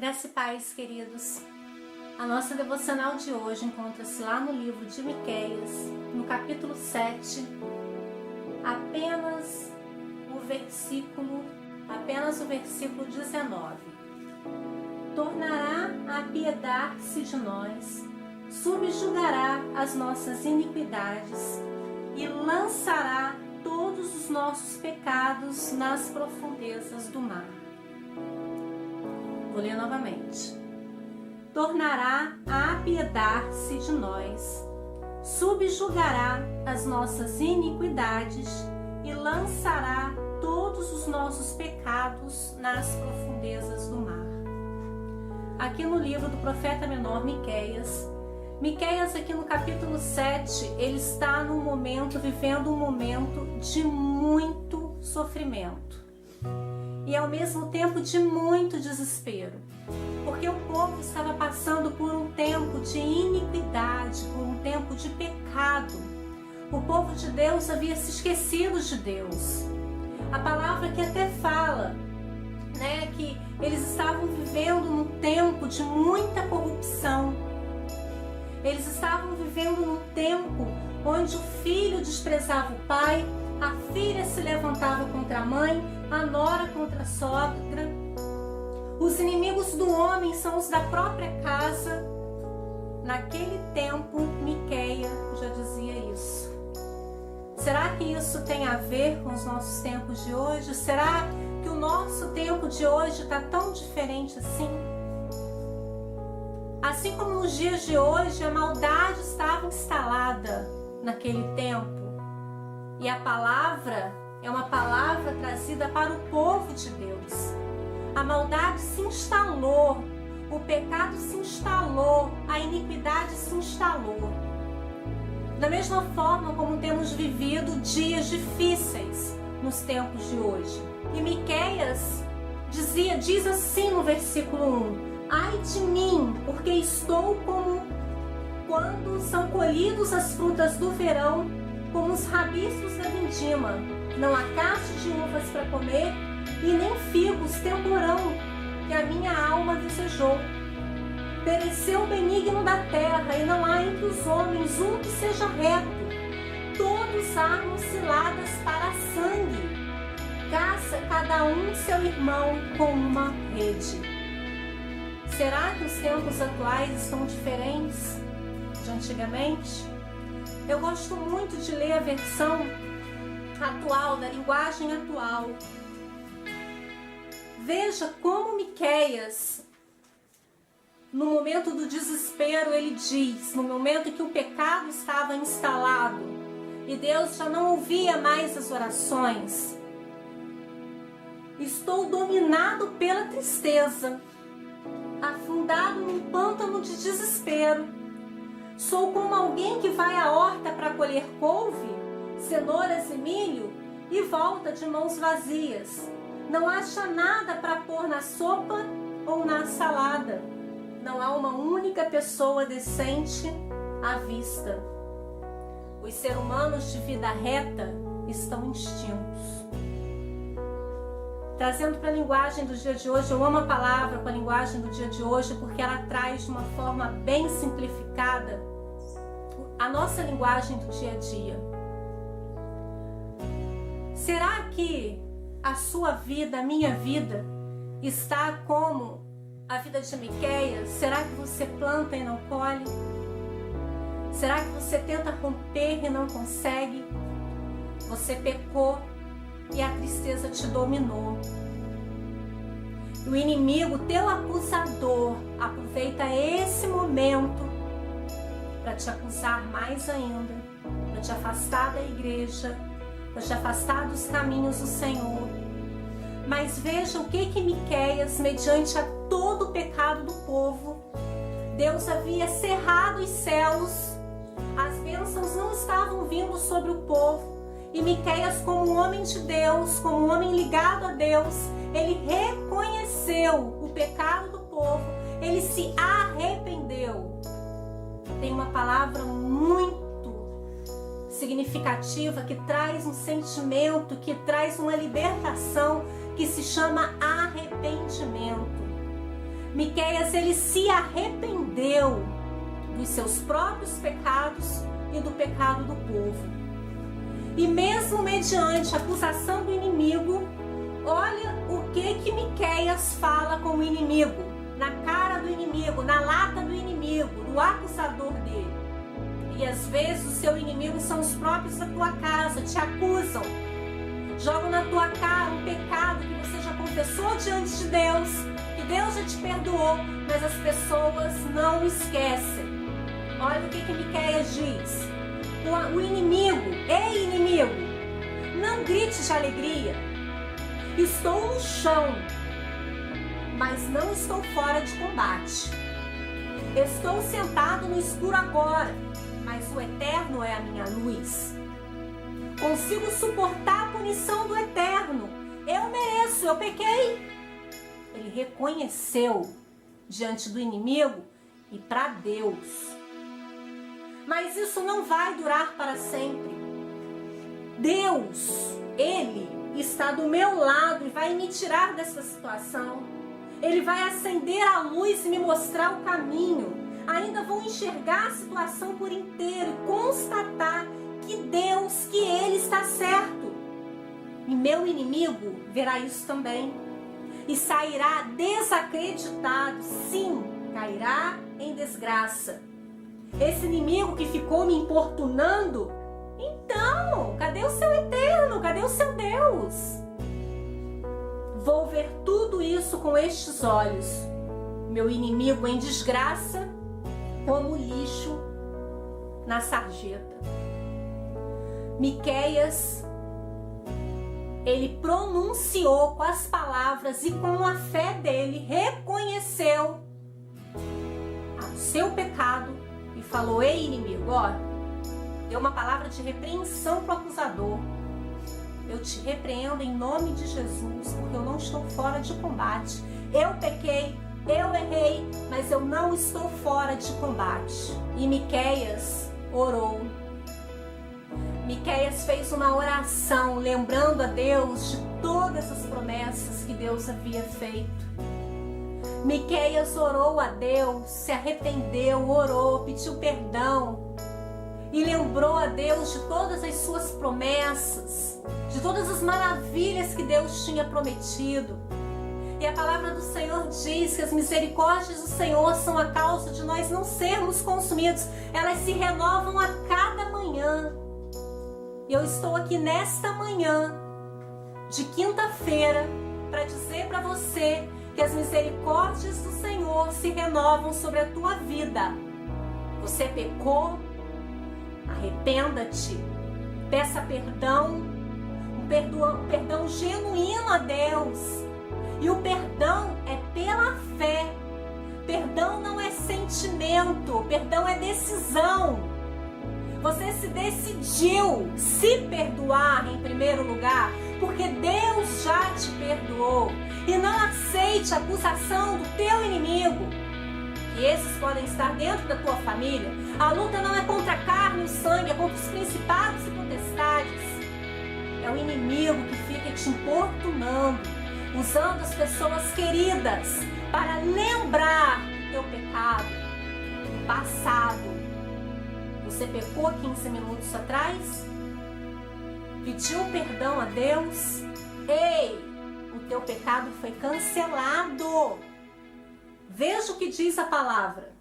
Graça e paz, queridos. A nossa devocional de hoje encontra-se lá no livro de Miqueias, no capítulo 7, apenas o versículo 19. Tornará a apiedar-se de nós, subjugará as nossas iniquidades e lançará todos os nossos pecados nas profundezas do mar. Vou ler novamente. Tornará a apiedar-se de nós, subjugará as nossas iniquidades e lançará todos os nossos pecados nas profundezas do mar. Aqui no livro do profeta menor Miqueias, aqui no capítulo 7, ele está vivendo um momento de muito sofrimento. E ao mesmo tempo de muito desespero, porque o povo estava passando por um tempo de iniquidade, por um tempo de pecado. O povo de Deus havia se esquecido de Deus. A palavra que até fala, que eles estavam vivendo num tempo de muita corrupção. Eles estavam vivendo num tempo onde o filho desprezava o pai, a filha se levantava contra a mãe, a nora contra a sogra. Os inimigos do homem são os da própria casa. Naquele tempo, Miqueias já dizia isso. Será que isso tem a ver com os nossos tempos de hoje? Será que o nosso tempo de hoje está tão diferente assim? Assim como nos dias de hoje, a maldade estava instalada naquele tempo. E a palavra é uma palavra trazida para o povo de Deus. A maldade se instalou, o pecado se instalou, a iniquidade se instalou. Da mesma forma como temos vivido dias difíceis nos tempos de hoje. E Miqueias diz assim no versículo 1: Ai de mim, porque estou como quando são colhidos as frutas do verão, como os rabiços da vindima. Não há cacho de uvas para comer, e nem figos temporão, que a minha alma desejou. Pereceu o benigno da terra, e não há entre os homens um que seja reto. Todos armam ciladas para sangue. Caça cada um seu irmão com uma rede. Será que os tempos atuais estão diferentes de antigamente? Eu gosto muito de ler a versão atual, da linguagem atual. Veja como Miqueias, no momento do desespero, ele diz, no momento em que o pecado estava instalado e Deus já não ouvia mais as orações: estou dominado pela tristeza, afundado num pântano de desespero. Sou como alguém que vai à horta para colher couve, cenouras e milho e volta de mãos vazias. Não acha nada para pôr na sopa ou na salada. Não há uma única pessoa decente à vista. Os seres humanos de vida reta estão extintos. Trazendo para a linguagem do dia de hoje, eu amo a palavra com a linguagem do dia de hoje porque ela traz de uma forma bem simplificada a nossa linguagem do dia a dia. Será que a sua vida, a minha vida, está como a vida de Miqueias? Será que você planta e não colhe? Será que você tenta romper e não consegue? Você pecou e a tristeza te dominou. O inimigo, teu acusador, aproveita esse momento para te acusar mais ainda, para te afastar da igreja, para te afastar dos caminhos do Senhor. Mas veja o que Miqueias, mediante a todo o pecado do povo, Deus havia cerrado os céus, as bênçãos não estavam vindo sobre o povo. E Miqueias, como um homem de Deus, como um homem ligado a Deus, ele reconheceu o pecado do povo, ele se arrependeu. Tem uma palavra muito significativa que traz um sentimento, que traz uma libertação, que se chama arrependimento. Miqueias, ele se arrependeu dos seus próprios pecados e do pecado do povo. E mesmo mediante a acusação do inimigo, olha o que Miqueias fala com o inimigo, na cara do inimigo, na lata do inimigo, do acusador dele. E às vezes os seus inimigos são os próprios da tua casa, te acusam, jogam na tua cara um pecado que você já confessou diante de Deus, que Deus já te perdoou, mas as pessoas não esquecem. Olha o que Miqueias diz. O inimigo, ei inimigo, não grite de alegria. Estou no chão, mas não estou fora de combate. Estou sentado no escuro agora, mas o Eterno é a minha luz. Consigo suportar a punição do Eterno. Eu mereço, eu pequei. Ele reconheceu diante do inimigo e para Deus. Mas isso não vai durar para sempre. Deus, Ele está do meu lado e vai me tirar dessa situação. Ele vai acender a luz e me mostrar o caminho. Ainda vou enxergar a situação por inteiro e constatar que Deus, que Ele está certo. E meu inimigo verá isso também. E sairá desacreditado, sim, cairá em desgraça. Esse inimigo que ficou me importunando, então, cadê o seu Eterno? Cadê o seu Deus? Vou ver tudo isso com estes olhos. Meu inimigo em desgraça, como lixo na sarjeta. Miqueias, ele pronunciou com as palavras e com a fé dele, reconheceu o seu pecado e falou: ei inimigo, ó, deu uma palavra de repreensão para o acusador. Eu te repreendo em nome de Jesus, porque eu não estou fora de combate. Eu pequei, eu errei, mas eu não estou fora de combate. E Miqueias orou. Miqueias fez uma oração, lembrando a Deus de todas as promessas que Deus havia feito. Miqueias orou a Deus, se arrependeu, orou, pediu perdão e lembrou a Deus de todas as suas promessas, de todas as maravilhas que Deus tinha prometido. E a palavra do Senhor diz que as misericórdias do Senhor são a causa de nós não sermos consumidos. Elas se renovam a cada manhã. E eu estou aqui nesta manhã de quinta-feira para dizer para você que as misericórdias do Senhor se renovam sobre a tua vida. Você pecou? Arrependa-te. Peça perdão. Um perdão genuíno a Deus. E o perdão é pela fé. Perdão não é sentimento. Perdão é decisão. Você se decidiu se perdoar em primeiro lugar, porque Deus já te perdoou. E não aceite a acusação do teu inimigo. E esses podem estar dentro da tua família. A luta não é contra a carne e o sangue, é contra os principados e potestades. É o inimigo que fica te importunando, usando as pessoas queridas para lembrar do teu pecado, do passado. Você pecou 15 minutos atrás? Pediu perdão a Deus? Ei! O teu pecado foi cancelado. Veja o que diz a palavra.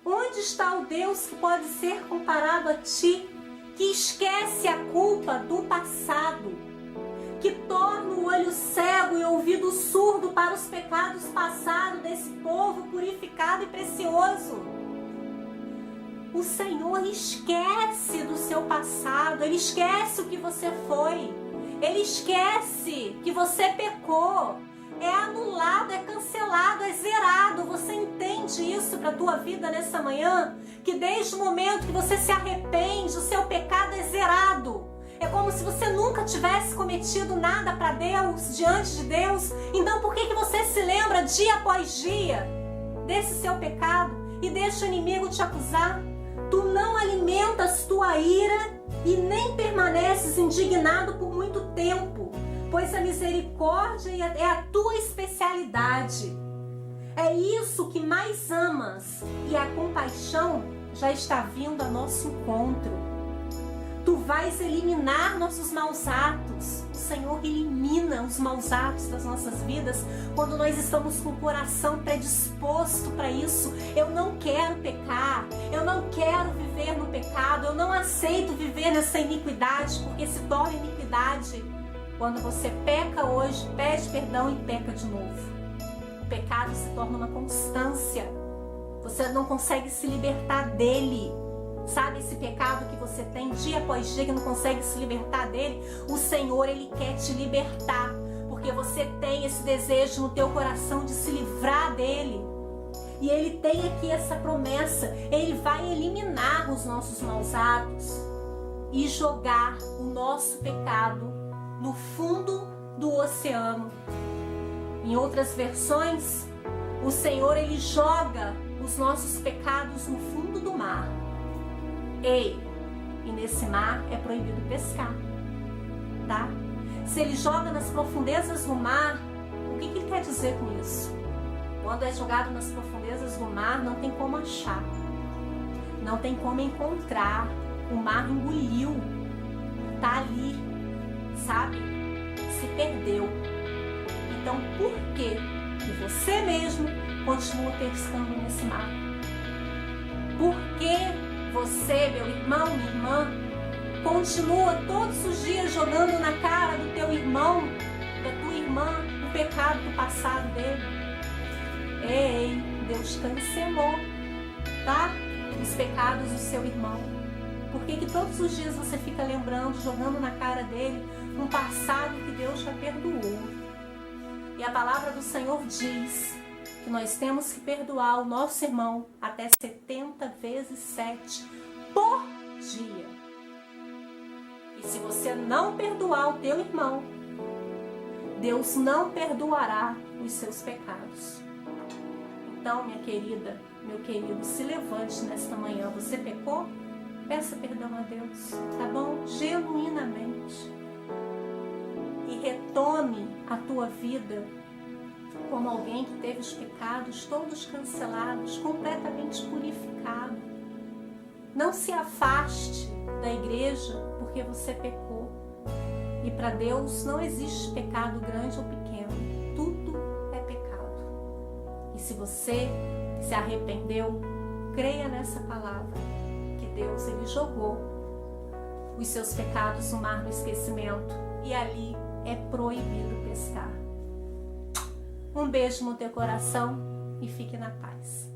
Onde está o Deus que pode ser comparado a ti, que esquece a culpa do passado, que torna o olho cego e o ouvido surdo para os pecados passados desse povo purificado e precioso? O Senhor esquece do seu passado, Ele esquece o que você foi. Ele esquece que você pecou. É anulado, é cancelado, é zerado. Você entende isso para a tua vida nessa manhã? Que desde o momento que você se arrepende, o seu pecado é zerado. É como se você nunca tivesse cometido nada para Deus, diante de Deus. Então por que você se lembra dia após dia desse seu pecado e deixa o inimigo te acusar? Tu não alimentas tua ira e nem permaneces indignado por muito tempo, pois a misericórdia é a tua especialidade. É isso que mais amas, e a compaixão já está vindo a nosso encontro. Tu vais eliminar nossos maus atos. O Senhor elimina os maus atos das nossas vidas quando nós estamos com o coração predisposto para isso. Eu não quero pecar, eu não quero viver no pecado, eu não aceito viver nessa iniquidade, porque se torna iniquidade quando você peca hoje, pede perdão e peca de novo. O pecado se torna uma constância. Você não consegue se libertar dele. Sabe esse pecado que você tem dia após dia que não consegue se libertar dele? O Senhor, Ele quer te libertar, porque você tem esse desejo no teu coração de se livrar dele. E Ele tem aqui essa promessa, Ele vai eliminar os nossos maus atos e jogar o nosso pecado no fundo do oceano. Em outras versões, o Senhor, Ele joga os nossos pecados no fundo do mar. Ei, e nesse mar é proibido pescar, tá? Se Ele joga nas profundezas do mar, o que Ele quer dizer com isso? Quando é jogado nas profundezas do mar, não tem como achar, não tem como encontrar, o mar engoliu, tá ali, sabe? Se perdeu. Então, por que você mesmo continua pescando nesse mar? Por que você, meu irmão, minha irmã, continua todos os dias jogando na cara do teu irmão, da tua irmã, o pecado do passado dele? Ei, Deus cancelou, tá? Os pecados do seu irmão. Por que todos os dias você fica lembrando, jogando na cara dele, um passado que Deus já perdoou? E a palavra do Senhor diz que nós temos que perdoar o nosso irmão até 70 vezes 7 por dia. E se você não perdoar o teu irmão, Deus não perdoará os seus pecados. Então, minha querida, meu querido, se levante nesta manhã. Você pecou? Peça perdão a Deus, tá bom? Genuinamente. E retome a tua vida como alguém que teve os pecados todos cancelados, completamente purificado. Não se afaste da igreja porque você pecou. E para Deus não existe pecado grande ou pequeno. Tudo é pecado. E se você se arrependeu, creia nessa palavra, que Deus, Ele jogou os seus pecados no mar do esquecimento e ali é proibido pescar. Um beijo no teu coração e fique na paz.